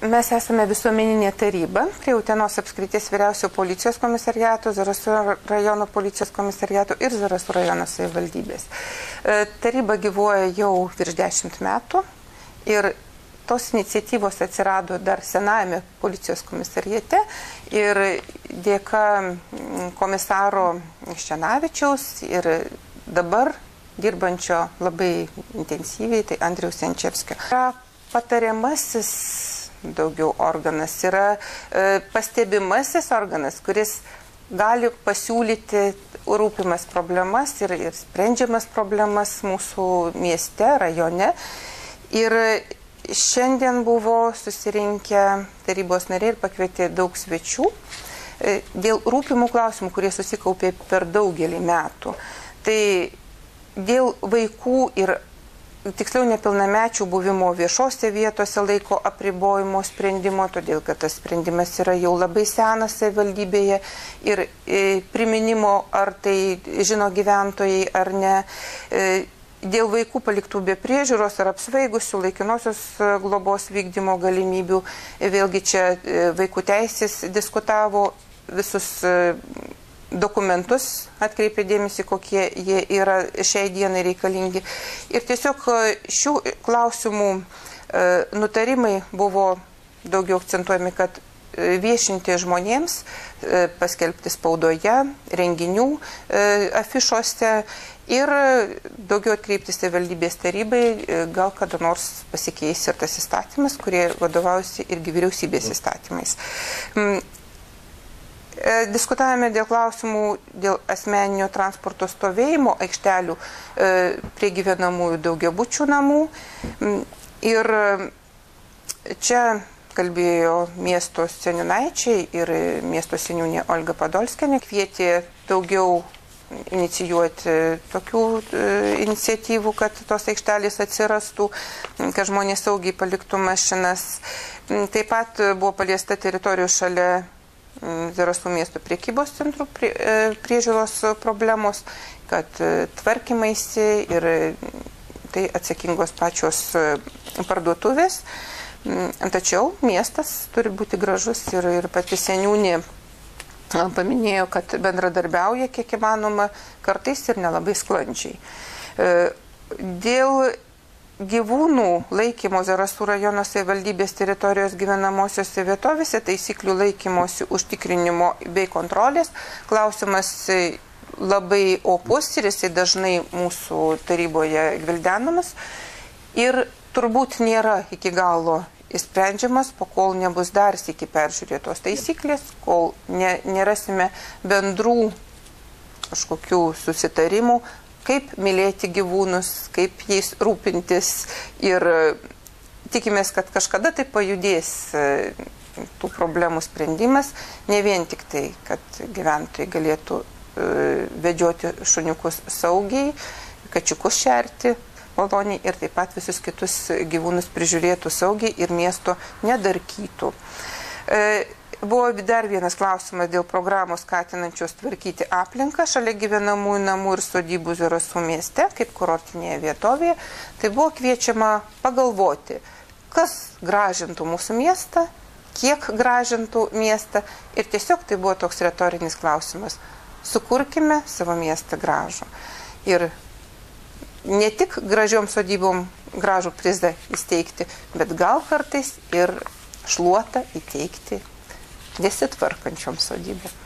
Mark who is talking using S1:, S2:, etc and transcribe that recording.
S1: Mes esame visuomeninė taryba prie Utenos apskrities vyriausio policijos komisariato, Zarasų rajono policijos komisariato ir Zarasų rajono savivaldybės. Taryba gyvuoja jau virš 10 metų ir tos iniciatyvos atsirado dar senajame policijos komisariate ir dėka komisaro Ščenavičiaus ir dabar dirbančio labai intensyviai, tai Andriaus Jančevskio. Patariamasis daugiau organas, yra pastebimasis organas, kuris gali pasiūlyti rūpimas problemas ir sprendžiamas problemas mūsų mieste, rajone. Ir šiandien buvo susirinkę tarybos nariai ir pakvietė daug svečių dėl rūpimų klausimų, kurie susikaupė per daugelį metų. Tai dėl vaikų ir tiksliau nepilnamečių buvimo viešose vietose laiko apribojimo sprendimo, todėl kad tas sprendimas yra jau labai senas savivaldybėje ir priminimo, ar tai žino gyventojai ar ne. Dėl vaikų paliktų be priežiūros ar apsvaigusių laikinosios globos vykdymo galimybių, vėlgi čia vaikų teisės diskutavo, visus dokumentus atkreipė dėmesį, kokie jie yra šiai dienai reikalingi. Ir tiesiog šių klausimų nutarimai buvo daugiau akcentuojami, kad viešinti žmonėms, paskelbti spaudoje, renginių afišuose ir daugiau atkreipti savivaldybės tarybai, gal kada nors pasikeis ir tas įstatymas, kurie vadovaujasi irgi vyriausybės įstatymais. Diskutavome dėl klausimų dėl asmeninio transporto stovėjimo aikštelių prie gyvenamųjų daugiabučių namų. Ir čia kalbėjo miesto seniūnaičiai ir miesto seniūnė Olga Padolskienė, kvietė daugiau inicijuoti tokių iniciatyvų, kad tos aikštelės atsirastų, kad žmonės saugiai paliktų mašinas. Taip pat buvo paliesta teritorijų šalia Zarasų miesto priekybos centrų priežiūros problemos, kad tvarkymaisi ir tai atsakingos pačios parduotuvės. Tačiau miestas turi būti gražus ir pati seniūnė paminėjo, kad bendradarbiauja kiek įmanoma, kartais ir nelabai sklandžiai. Dėl gyvūnų laikymo Zarasų rajono savivaldybės teritorijos gyvenamosiose vietovėse, taisyklių laikymosi užtikrinimo bei kontrolės, klausimas labai opus ir jisai dažnai mūsų taryboje gvildenamas ir turbūt nėra iki galo įsprendžiamas, kol nebus dar sykį peržiūrėtos taisyklės, kol nerasime bendrų kažkokių susitarimų, kaip mylėti gyvūnus, kaip jais rūpintis ir tikimės, kad kažkada tai pajudės tų problemų sprendimas, ne vien tik tai, kad gyventojai galėtų vedžioti šuniukus saugiai, kačiukus šerti maloniai ir taip pat visus kitus gyvūnus prižiūrėtų saugiai ir miesto nedarkytų. Buvo dar vienas klausimas dėl programos skatinančios tvarkyti aplinką šalia gyvenamųjų namų ir sodybų Zarasų mieste, kaip kurortinėje vietovėje. Tai buvo kviečiama pagalvoti, kas gražintų mūsų miestą, kiek gražintų miestą. Ir tiesiog tai buvo toks retorinis klausimas. Sukurkime savo miestą gražų. Ir ne tik gražiom sodybom gražų prizą įsteigti, bet gal kartais ir šluotą įteikti nesitvarkančiom sodybom.